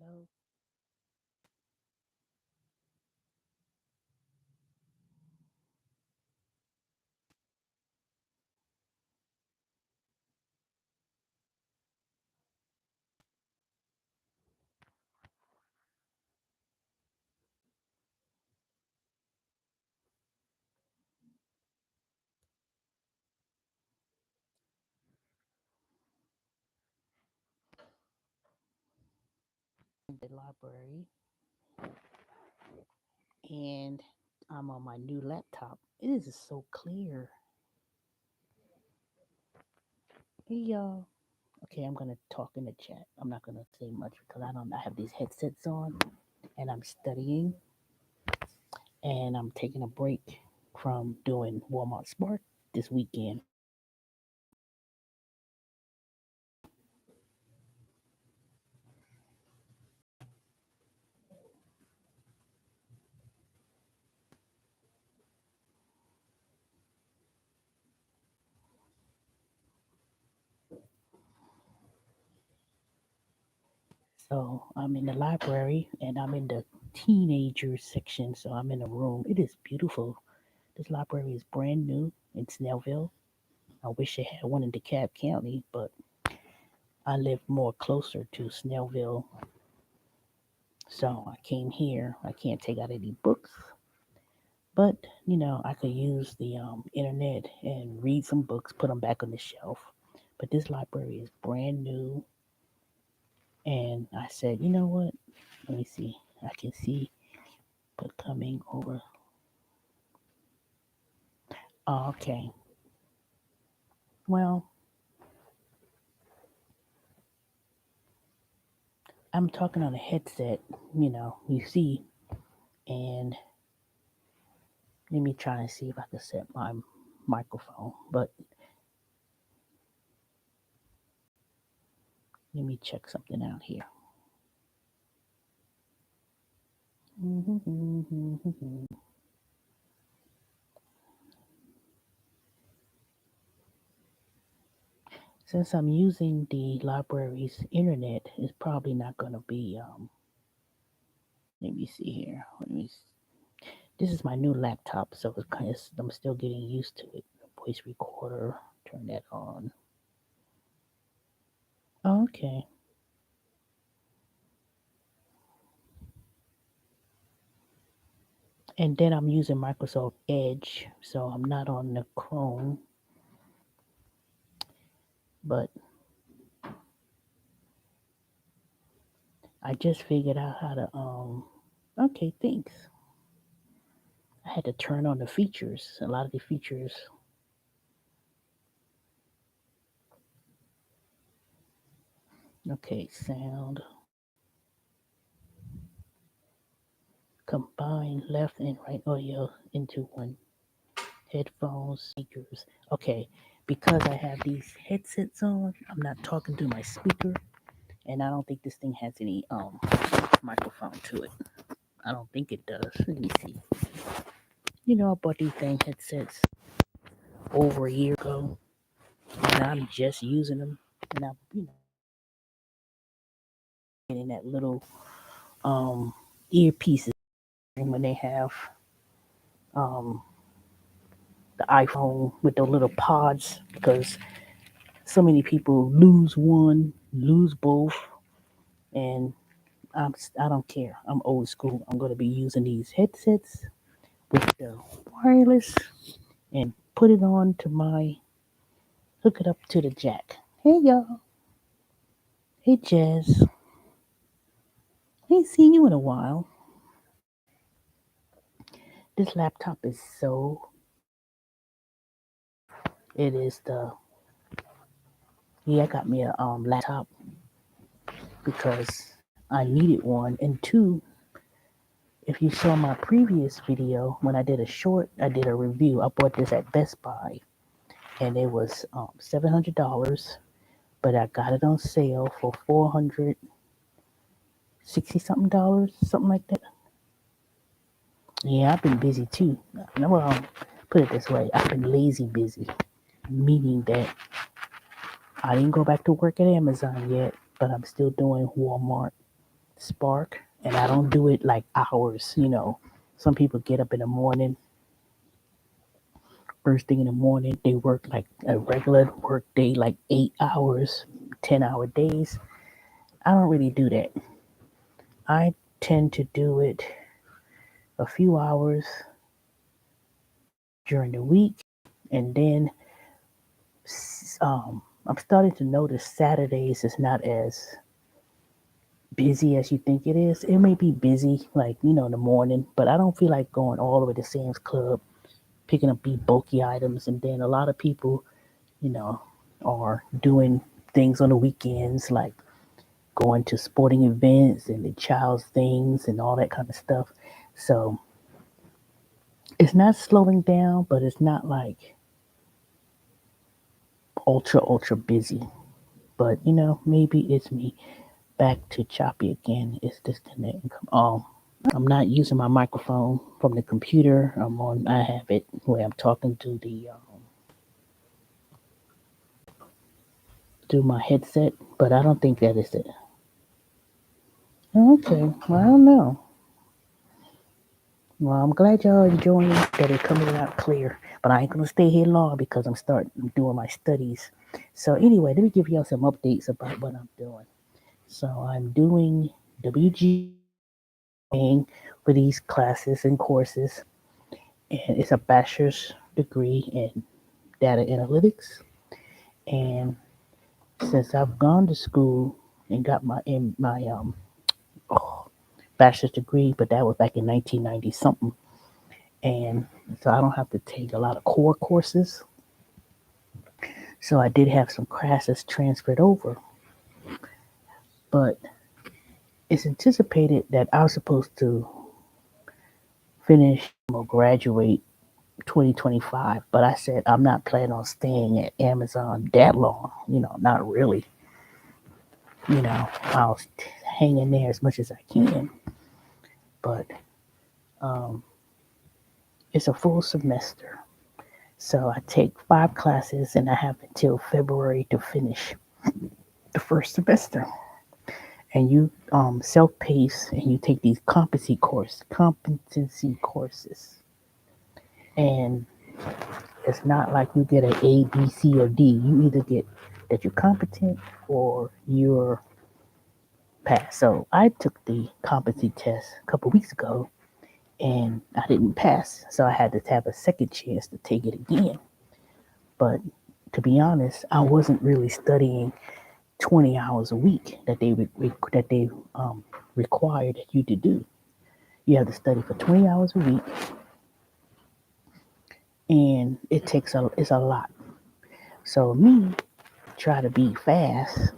Hello. In the library, and I'm on my new laptop. It is so clear. Hey y'all. Okay, I'm gonna talk in the chat. I'm not gonna say much because I have these headsets on and I'm studying and I'm taking a break from doing Walmart Spark this weekend. So I'm in the library and I'm in the teenager section. So I'm in a room. It is beautiful. This library is brand new in Snellville. I wish they had one in DeKalb County, but I live more closer to Snellville. So I came here. I can't take out any books, but I could use the internet and read some books, put them back on the shelf. But this library is brand new, and I said, you know what? Let me see. I can see, but coming over. Oh, okay. Well, I'm talking on a headset. You see, and let me try and see if I can set my microphone. But let me check something out here. Since I'm using the library's internet, it's probably not going to be. Let me see here. This is my new laptop, so it's kind of, I'm still getting used to it. Voice recorder, turn that on. Okay. And then I'm using Microsoft Edge, so I'm not on the Chrome, but I just figured out how to. Okay, thanks. I had to turn on the features. A lot of the features. Okay, sound. Combine left and right audio into one. Headphones, speakers. Okay, because I have these headsets on, I'm not talking to my speaker, and I don't think this thing has any microphone to it. I don't think it does. Let me see. I bought these dang headsets over a year ago, and I'm just using them, and I'm getting that little earpieces when they have um the iPhone with those little pods because so many people lose one, lose both, and I don't care. I'm old school. I'm going to be using these headsets with the wireless and put it on to my hook it up to the jack. Hey y'all. Hey Jazz. Ain't seen you in a while. This laptop is so. It is the. Yeah, I got me a laptop because I needed one, and two, if you saw my previous video when I did a short, I did a review. I bought this at Best Buy, and it was $700, but I got it on sale for 460 something dollars, something like that. Yeah, I've been busy too. Well, put it this way, I've been lazy busy, meaning that I didn't go back to work at Amazon yet, but I'm still doing Walmart. Spark, and I don't do it like hours. Some people get up in the morning, first thing in the morning, they work like a regular work day, like 8 hours, 10-hour days. I don't really do that. I tend to do it a few hours during the week, and then I'm starting to notice Saturdays is not as busy as you think it is. It may be busy, like, in the morning, but I don't feel like going all the way to Sam's Club, picking up big bulky items. And then a lot of people, you know, are doing things on the weekends, like going to sporting events and the child's things and all that kind of stuff. So it's not slowing down, but it's not like ultra busy. But maybe it's me. Back to choppy again. It's disconnecting. I'm not using my microphone from the computer. I have it where I'm talking to my headset, but I don't think that is it. Okay, well, I don't know. Well, I'm glad y'all enjoying that it coming out clear, but I ain't gonna stay here long because I'm starting doing my studies. So anyway, let me give y'all some updates about what I'm doing. So I'm doing WG for these classes and courses, and it's a bachelor's degree in data analytics. And since I've gone to school and got my bachelor's degree, but that was back in 1990 something, and so I don't have to take a lot of core courses. So I did have some classes transferred over, but it's anticipated that I was supposed to finish or graduate 2025, but I said I'm not planning on staying at Amazon that long. Not really. I'll hang in there as much as I can, but um, it's a full semester. So I take 5 classes and I have until February to finish the first semester. And you self-pace and you take these competency courses. And it's not like you get an A, B, C, or D. You either get that you're competent or you're passed. So I took the competency test a couple weeks ago and I didn't pass. So I had to have a second chance to take it again. But to be honest, I wasn't really studying 20 hours a week that they required you to do. You have to study for 20 hours a week, and it's a lot. So me try to be fast.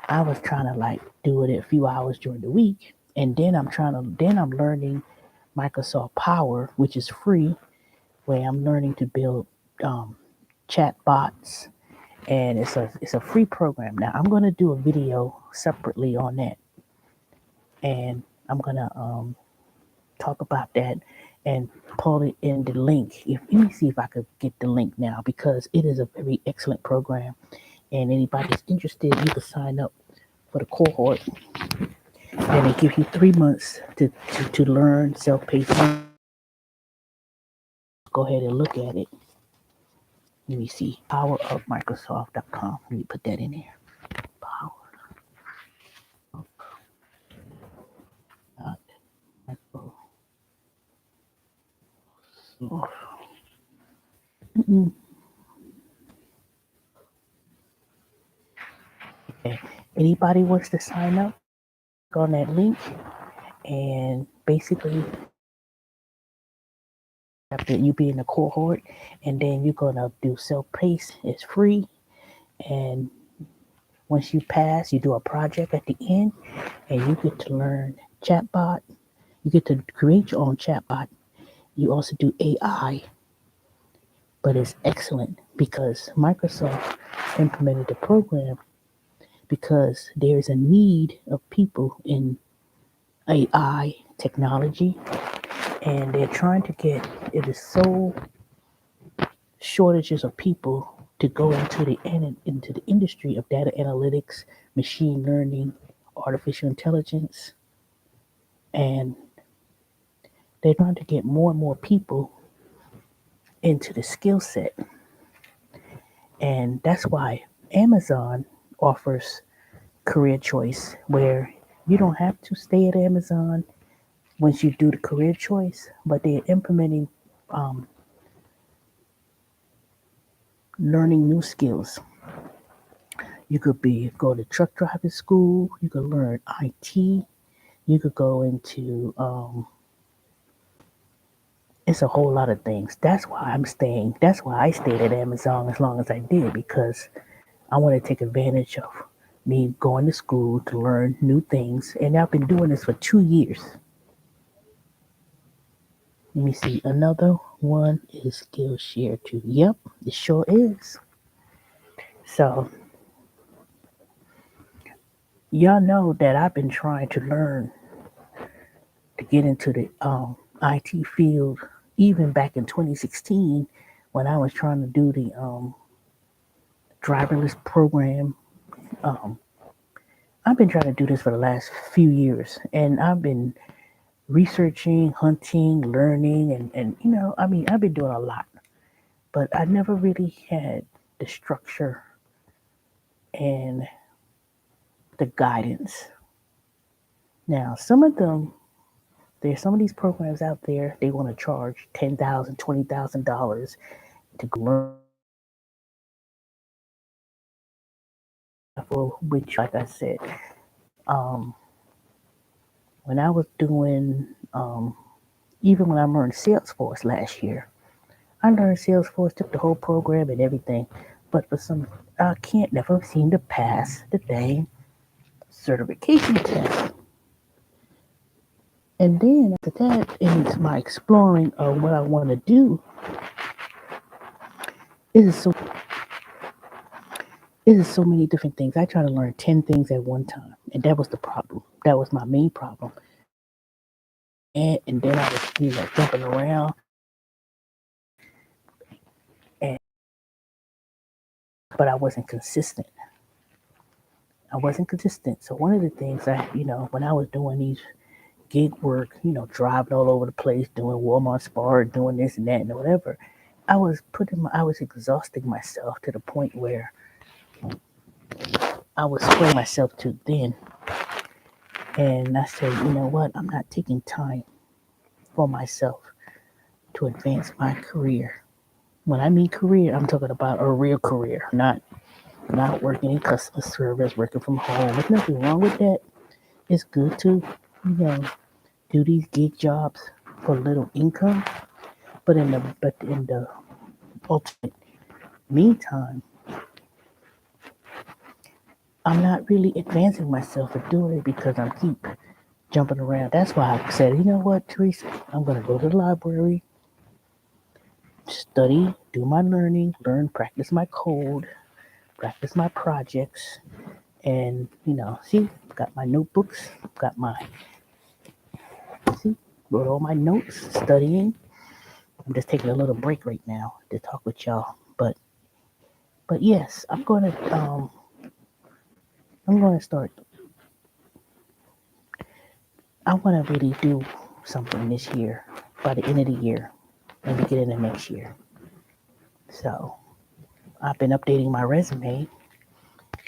I was trying to like do it a few hours during the week, and then I'm learning Microsoft Power, which is free, where I'm learning to build um, chat bots, and it's a free program. Now I'm gonna do a video separately on that, and I'm gonna talk about that and pull it in the link. Let me see if I could get the link now because it is a very excellent program, and anybody that's interested, you can sign up for the cohort, and it gives you 3 months to learn self-paced. Go ahead and look at it. Let me see, powerupmicrosoft.com. Let me put that in there. Power up Microsoft. Okay. Anybody wants to sign up, go on that link, and basically after you be in the cohort, and then you're gonna do self-pace. It's free, and once you pass, you do a project at the end, and you get to learn chatbot. You get to create your own chatbot. You also do AI, but it's excellent because Microsoft implemented the program because there is a need of people in AI technology, and they're trying to get it is so shortages of people to go into the industry of data analytics, machine learning, artificial intelligence, and they're trying to get more and more people into the skill set. And that's why Amazon offers career choice, where you don't have to stay at Amazon once you do the career choice, but they're implementing um, learning new skills. You could be go to truck driving school. You could learn IT. You could go into it's a whole lot of things. That's why I'm staying. That's why I stayed at Amazon as long as I did, because I want to take advantage of me going to school to learn new things. And I've been doing this for 2 years. Let me see. Another one is Skillshare too. Yep, it sure is. So y'all know that I've been trying to learn to get into the IT field even back in 2016 when I was trying to do the driverless program. Um, I've been trying to do this for the last few years, and I've been researching, hunting, learning, and I mean, I've been doing a lot, but I never really had the structure and the guidance. Now, there's some of these programs out there, they want to charge $10,000, $20,000 to learn, for which, like I said, um, when I was doing, even when I learned Salesforce last year, I learned Salesforce, took the whole program and everything, but for some, I can't never seem to pass the dang certification test. And then after that, in my exploring of what I want to do, it is so it is so many different things. I try to learn 10 things at one time, and that was the problem. That was my main problem. And then I was jumping around, and but I wasn't consistent. I wasn't consistent. So one of the things when I was doing these gig work, driving all over the place, doing Walmart Spar, doing this and that and whatever, I was exhausting myself to the point where I was spreading myself too thin. And I said, you know what? I'm not taking time for myself to advance my career. When I mean career, I'm talking about a real career, not working in customer service, working from home. There's nothing wrong with that. It's good to, you know, do these gig jobs for little income, but in the ultimate meantime, I'm not really advancing myself or doing it because I'm keep jumping around. That's why I said, you know what, Teresa, I'm gonna go to the library, study, do my learning, practice my code, practice my projects, and see, got my notebooks, got my see, wrote all my notes, studying. I'm just taking a little break right now to talk with y'all, but yes, I'm gonna start. I want to really do something this year by the end of the year and beginning of next year. So I've been updating my resume,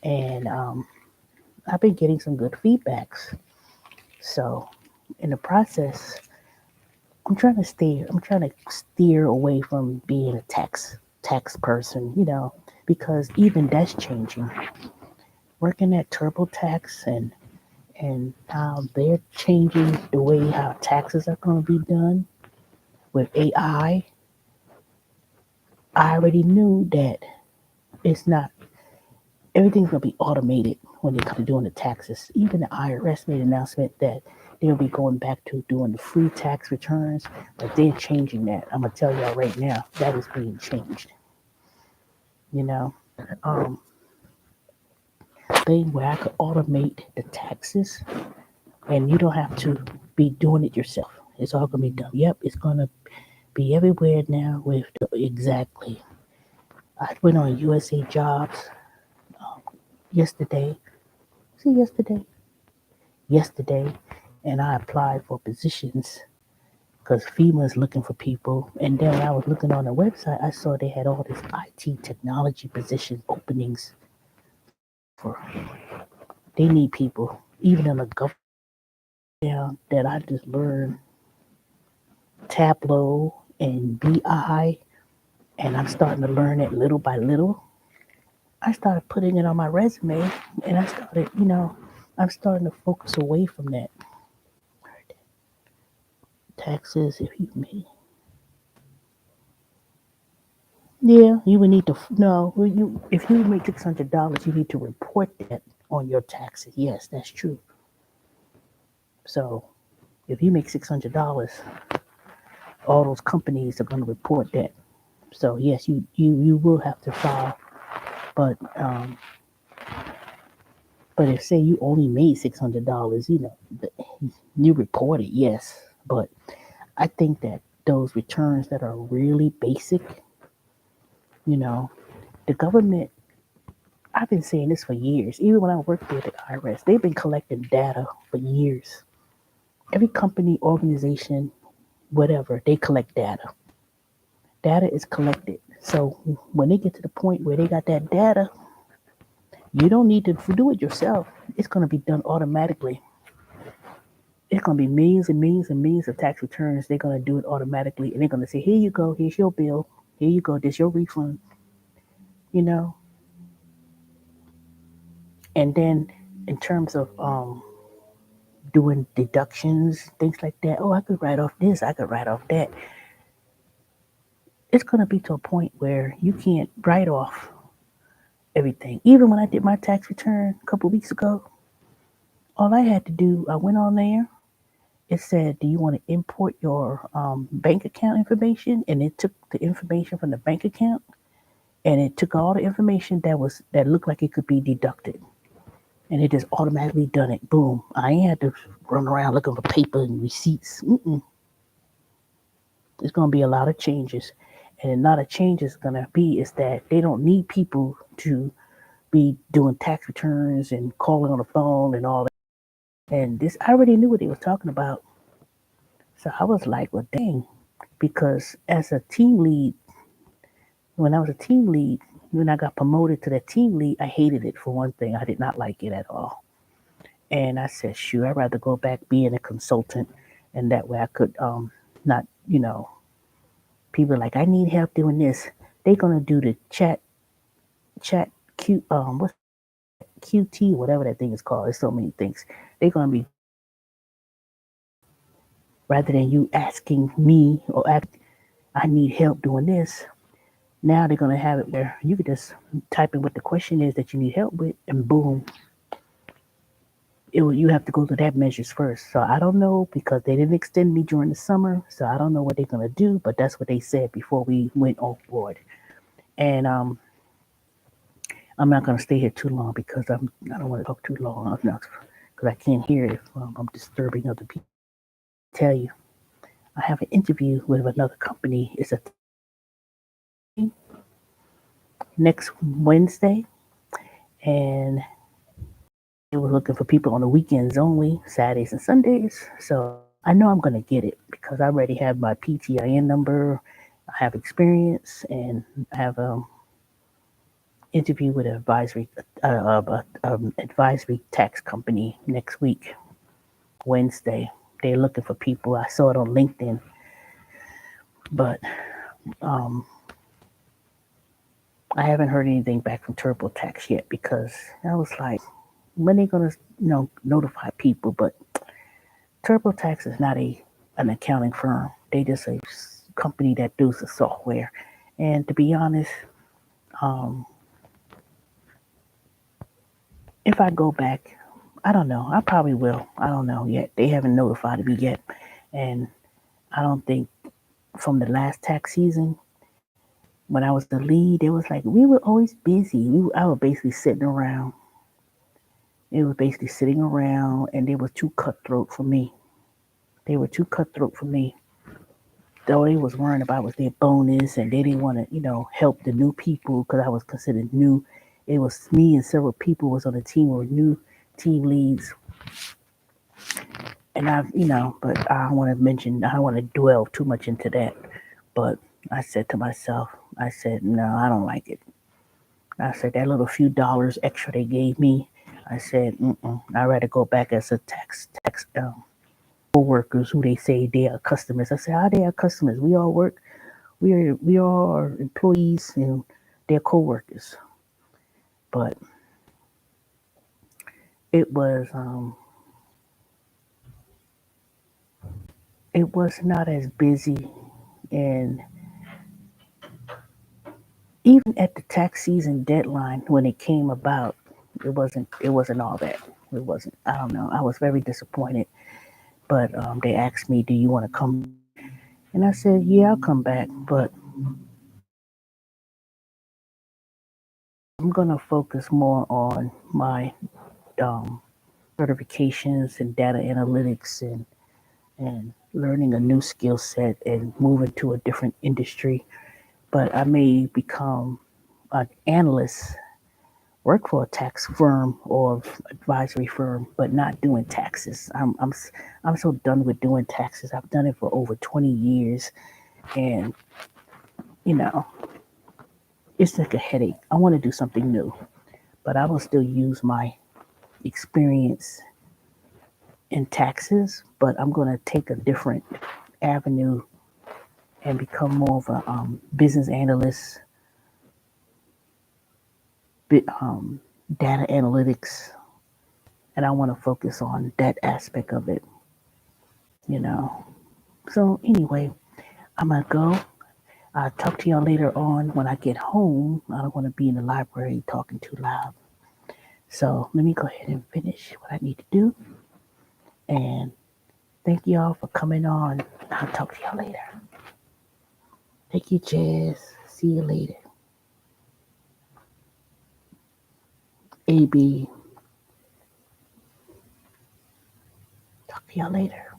and I've been getting some good feedbacks. So in the process, I'm trying to steer away from being a tax person, because even that's changing. Working at TurboTax and how they're changing the way how taxes are going to be done with AI. I already knew that it's not everything's going to be automated when it comes to doing the taxes. Even the IRS made an announcement that they'll be going back to doing the free tax returns, but they're changing that. I'm gonna tell y'all right now that is being changed. You know, um, thing where I could automate the taxes, and you don't have to be doing it yourself. It's all gonna be done. Yep, it's gonna be everywhere now. Exactly. I went on USA Jobs yesterday. See, yesterday. yesterday, and I applied for positions because FEMA is looking for people. And then when I was looking on the website, I saw they had all these IT technology position openings for. They need people, even in the government. Yeah, that I just learned Tableau and BI, and I'm starting to learn it little by little. I started putting it on my resume, and I started, I'm starting to focus away from that. Taxes, if you may. Yeah, you would need to, no, if you make $600, you need to report that on your taxes. Yes, that's true. So if you make $600, all those companies are going to report that. So yes, you will have to file, but if say you only made $600, you report it, yes. But I think that those returns that are really basic, you know, the government. I've been saying this for years. Even when I worked there at the IRS, they've been collecting data for years. Every company, organization, whatever, they collect data. Data is collected. So when they get to the point where they got that data, you don't need to do it yourself. It's going to be done automatically. It's going to be millions and millions and millions of tax returns. They're going to do it automatically. And they're going to say, here you go. Here's your bill. Here you go. This your refund. You know? And then in terms of doing deductions, things like that, oh, I could write off this. I could write off that. It's going to be to a point where you can't write off everything. Even when I did my tax return a couple of weeks ago, all I had to do, I went on there. It said, "Do you want to import your bank account information?" And it took the information from the bank account, and it took all the information that looked like it could be deducted, and it just automatically done it. Boom! I ain't had to run around looking for paper and receipts. Mm-mm. There's gonna be a lot of changes, and a lot of changes gonna be is that they don't need people to be doing tax returns and calling on the phone and all that. And this, I already knew what they was talking about. So I was like, well, dang, because as a team lead, when I was a team lead, when I got promoted to the team lead, I hated it for one thing. I did not like it at all. And I said, sure, I'd rather go back being a consultant, and that way I could not, people are like, I need help doing this. They're gonna do the chat what's QT, whatever that thing is called. There's so many things. They're gonna be rather than you asking me or I need help doing this. Now they're gonna have it where you could just type in what the question is that you need help with, and boom, you have to go through that measures first. So I don't know because they didn't extend me during the summer, so I don't know what they're gonna do. But that's what they said before we went off board. And I'm not gonna stay here too long because I don't want to talk too long. Because I can't hear if I'm disturbing other people. Tell you, I have an interview with another company. It's a next Wednesday, and they were looking for people on the weekends only, Saturdays and Sundays. So I know I'm gonna get it because I already have my PTIN number. I have experience, and I have interview with an advisory tax company next week, Wednesday. They're looking for people. I saw it on LinkedIn, but um, I haven't heard anything back from TurboTax yet because I was like, when are they gonna, notify people? But TurboTax is not an accounting firm. They just a company that does the software. And to be honest, um, if I go back, I don't know. I probably will. I don't know yet. They haven't notified me yet, and I don't think from the last tax season when I was the lead, it was like we were always busy. I was basically sitting around. It was basically sitting around, and they were too cutthroat for me. They were too cutthroat for me. All they was worrying about was their bonus, and they didn't want to, help the new people because I was considered new. It was me and several people was on the team were new team leads, And but I don't want to mention, I don't want to dwell too much into that. But I said to myself, I said, no, I don't like it. I said, that little few dollars extra they gave me, I said, I'd rather go back as a tax co-workers who they say they are customers. I said, how they are customers? We all work. We are employees and they're co-workers. But it was it was not as busy, and even at the tax season deadline when it came about, it wasn't all that. It wasn't. I don't know. I was very disappointed. But they asked me, "Do you want to come?" And I said, "Yeah, I'll come back, but I'm gonna focus more on my um, certifications and data analytics and learning a new skill set and moving to a different industry. But I may become an analyst, work for a tax firm or advisory firm, but not doing taxes. I'm so done with doing taxes. I've done it for over 20 years, and you know, it's like a headache. I want to do something new, but I will still use my experience in taxes, but I'm going to take a different avenue and become more of a business analyst, data analytics, and I want to focus on that aspect of it, you know. So anyway, I'm gonna go. I'll talk to y'all later on when I get home. I don't want to be in the library talking too loud. So let me go ahead and finish what I need to do. And thank y'all for coming on. I'll talk to y'all later. Thank you, Jazz. See you later. AB, talk to y'all later.